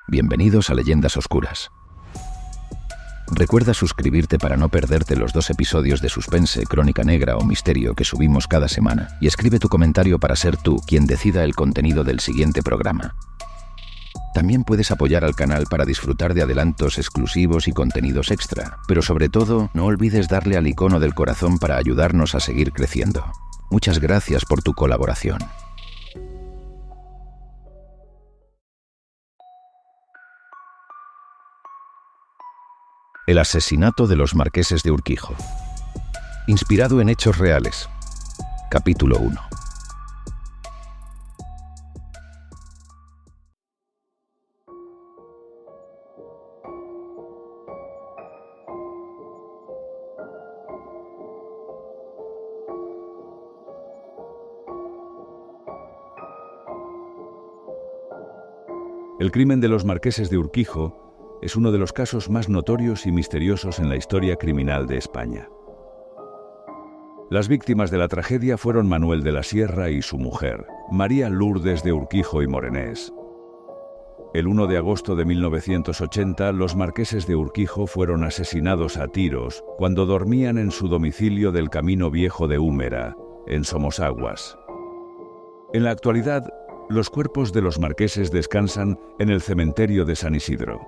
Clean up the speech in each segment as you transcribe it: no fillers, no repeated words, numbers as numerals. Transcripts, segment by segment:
Bienvenidos a Leyendas Oscuras. Recuerda suscribirte para no perderte los 2 episodios de suspense, crónica negra o misterio que subimos cada semana, y escribe tu comentario para ser tú quien decida el contenido del siguiente programa. También puedes apoyar al canal para disfrutar de adelantos exclusivos y contenidos extra, pero sobre todo no olvides darle al icono del corazón para ayudarnos a seguir creciendo. Muchas gracias por tu colaboración. El asesinato de los marqueses de Urquijo. Inspirado en hechos reales. Capítulo 1. El crimen de los marqueses de Urquijo es uno de los casos más notorios y misteriosos en la historia criminal de España. Las víctimas de la tragedia fueron Manuel de la Sierra y su mujer, María Lourdes de Urquijo y Morenés. El 1 de agosto de 1980, los marqueses de Urquijo fueron asesinados a tiros cuando dormían en su domicilio del Camino Viejo de Úmera, en Somosaguas. En la actualidad, los cuerpos de los marqueses descansan en el cementerio de San Isidro.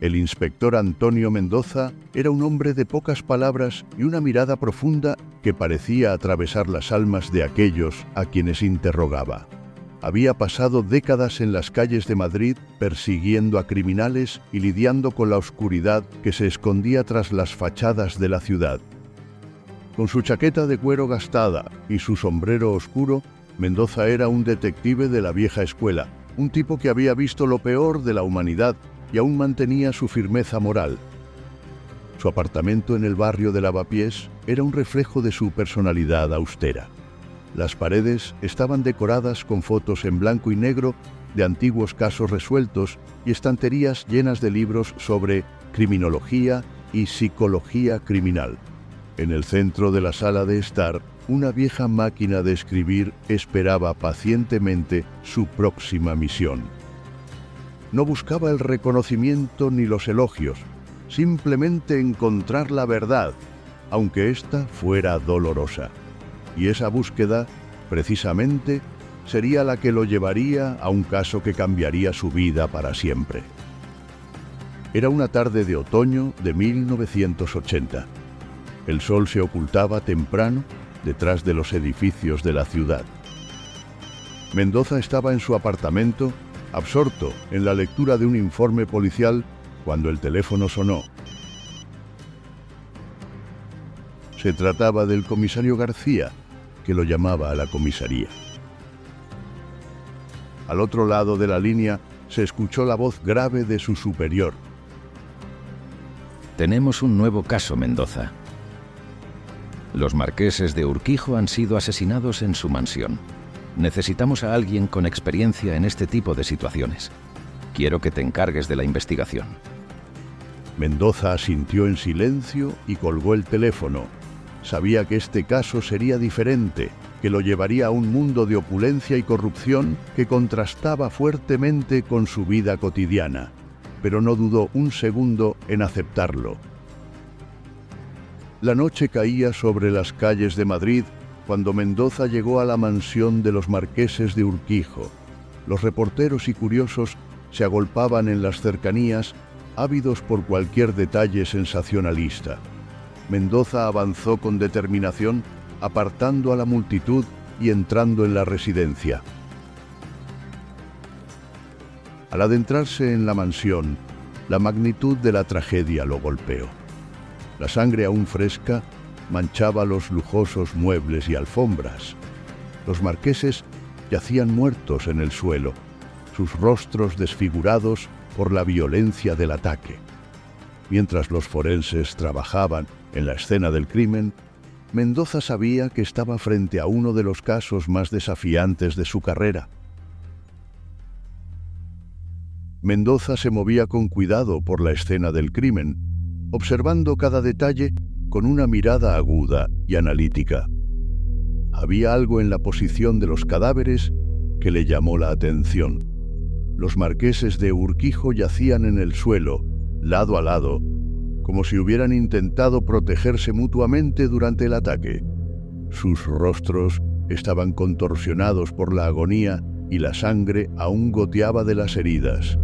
El inspector Antonio Mendoza era un hombre de pocas palabras y una mirada profunda que parecía atravesar las almas de aquellos a quienes interrogaba. Había pasado décadas en las calles de Madrid persiguiendo a criminales y lidiando con la oscuridad que se escondía tras las fachadas de la ciudad. Con su chaqueta de cuero gastada y su sombrero oscuro, Mendoza era un detective de la vieja escuela, un tipo que había visto lo peor de la humanidad y aún mantenía su firmeza moral. Su apartamento en el barrio de Lavapiés era un reflejo de su personalidad austera. Las paredes estaban decoradas con fotos en blanco y negro de antiguos casos resueltos y estanterías llenas de libros sobre criminología y psicología criminal. En el centro de la sala de estar, una vieja máquina de escribir esperaba pacientemente su próxima misión. No buscaba el reconocimiento ni los elogios, simplemente encontrar la verdad, aunque ésta fuera dolorosa. Y esa búsqueda, precisamente, sería la que lo llevaría a un caso que cambiaría su vida para siempre. Era una tarde de otoño de 1980. El sol se ocultaba temprano detrás de los edificios de la ciudad. Mendoza estaba en su apartamento, absorto en la lectura de un informe policial, cuando el teléfono sonó. Se trataba del comisario García, que lo llamaba a la comisaría. Al otro lado de la línea se escuchó la voz grave de su superior. Tenemos un nuevo caso, Mendoza. Los marqueses de Urquijo han sido asesinados en su mansión. Necesitamos a alguien con experiencia en este tipo de situaciones. Quiero que te encargues de la investigación. Mendoza asintió en silencio y colgó el teléfono. Sabía que este caso sería diferente, que lo llevaría a un mundo de opulencia y corrupción que contrastaba fuertemente con su vida cotidiana, pero no dudó un segundo en aceptarlo. La noche caía sobre las calles de Madrid cuando Mendoza llegó a la mansión de los marqueses de Urquijo. Los reporteros y curiosos se agolpaban en las cercanías, ávidos por cualquier detalle sensacionalista. Mendoza avanzó con determinación, apartando a la multitud y entrando en la residencia. Al adentrarse en la mansión, la magnitud de la tragedia lo golpeó. La sangre aún fresca manchaba los lujosos muebles y alfombras. Los marqueses yacían muertos en el suelo, sus rostros desfigurados por la violencia del ataque. Mientras los forenses trabajaban en la escena del crimen, Mendoza sabía que estaba frente a uno de los casos más desafiantes de su carrera. Mendoza se movía con cuidado por la escena del crimen, observando cada detalle con una mirada aguda y analítica. Había algo en la posición de los cadáveres que le llamó la atención. Los marqueses de Urquijo yacían en el suelo, lado a lado, como si hubieran intentado protegerse mutuamente durante el ataque. Sus rostros estaban contorsionados por la agonía y la sangre aún goteaba de las heridas.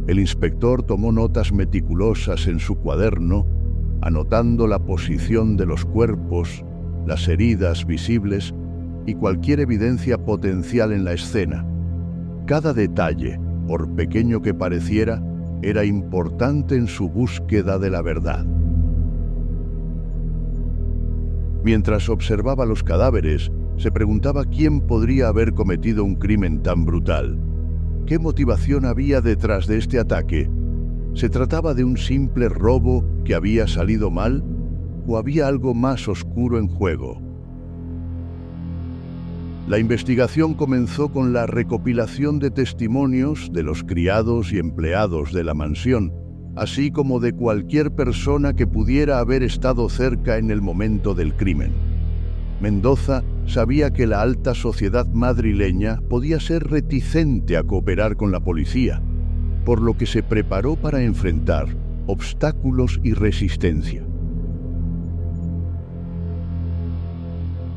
El inspector tomó notas meticulosas en su cuaderno, anotando la posición de los cuerpos, las heridas visibles y cualquier evidencia potencial en la escena. Cada detalle, por pequeño que pareciera, era importante en su búsqueda de la verdad. Mientras observaba los cadáveres, se preguntaba quién podría haber cometido un crimen tan brutal. ¿Qué motivación había detrás de este ataque? ¿Se trataba de un simple robo que había salido mal o había algo más oscuro en juego? La investigación comenzó con la recopilación de testimonios de los criados y empleados de la mansión, así como de cualquier persona que pudiera haber estado cerca en el momento del crimen. Mendoza sabía que la alta sociedad madrileña podía ser reticente a cooperar con la policía, por lo que se preparó para enfrentar obstáculos y resistencia.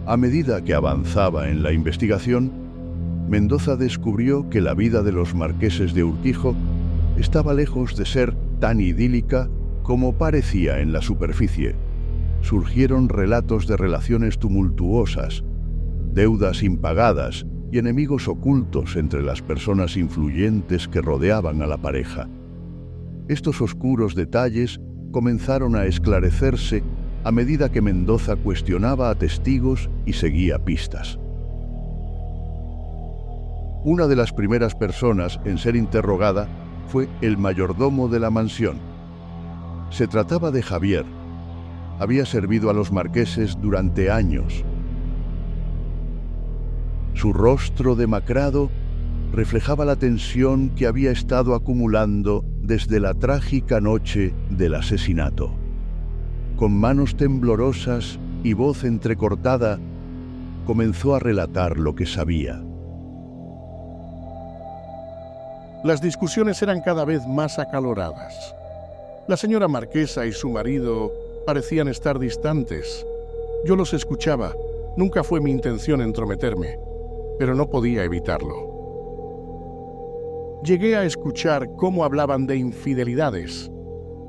A medida que avanzaba en la investigación, Mendoza descubrió que la vida de los marqueses de Urquijo estaba lejos de ser tan idílica como parecía en la superficie. Surgieron relatos de relaciones tumultuosas, deudas impagadas y enemigos ocultos entre las personas influyentes que rodeaban a la pareja. Estos oscuros detalles comenzaron a esclarecerse a medida que Mendoza cuestionaba a testigos y seguía pistas. Una de las primeras personas en ser interrogada fue el mayordomo de la mansión. Se trataba de Javier. Había servido a los marqueses durante años. Su rostro demacrado reflejaba la tensión que había estado acumulando desde la trágica noche del asesinato. Con manos temblorosas y voz entrecortada, comenzó a relatar lo que sabía. Las discusiones eran cada vez más acaloradas. La señora marquesa y su marido parecían estar distantes. Yo los escuchaba. Nunca fue mi intención entrometerme, pero no podía evitarlo. Llegué a escuchar cómo hablaban de infidelidades,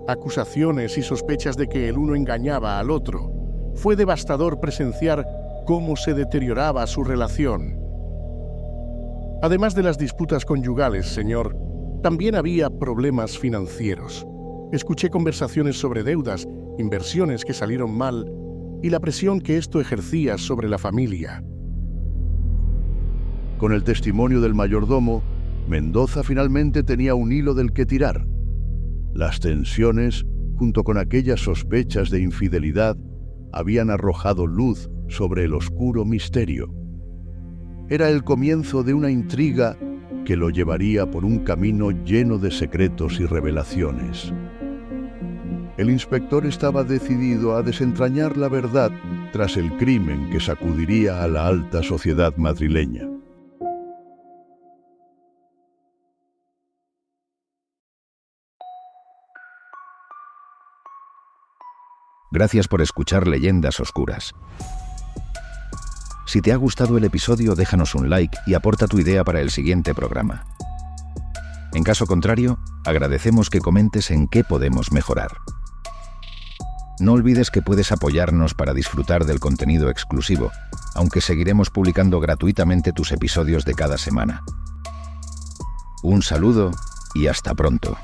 acusaciones y sospechas de que el uno engañaba al otro. Fue devastador presenciar cómo se deterioraba su relación. Además de las disputas conyugales, señor, también había problemas financieros. Escuché conversaciones sobre deudas, inversiones que salieron mal y la presión que esto ejercía sobre la familia. Con el testimonio del mayordomo, Mendoza finalmente tenía un hilo del que tirar. Las tensiones, junto con aquellas sospechas de infidelidad, habían arrojado luz sobre el oscuro misterio. Era el comienzo de una intriga que lo llevaría por un camino lleno de secretos y revelaciones. El inspector estaba decidido a desentrañar la verdad tras el crimen que sacudiría a la alta sociedad madrileña. Gracias por escuchar Leyendas Oscuras. Si te ha gustado el episodio, déjanos un like y aporta tu idea para el siguiente programa. En caso contrario, agradecemos que comentes en qué podemos mejorar. No olvides que puedes apoyarnos para disfrutar del contenido exclusivo, aunque seguiremos publicando gratuitamente tus episodios de cada semana. Un saludo y hasta pronto.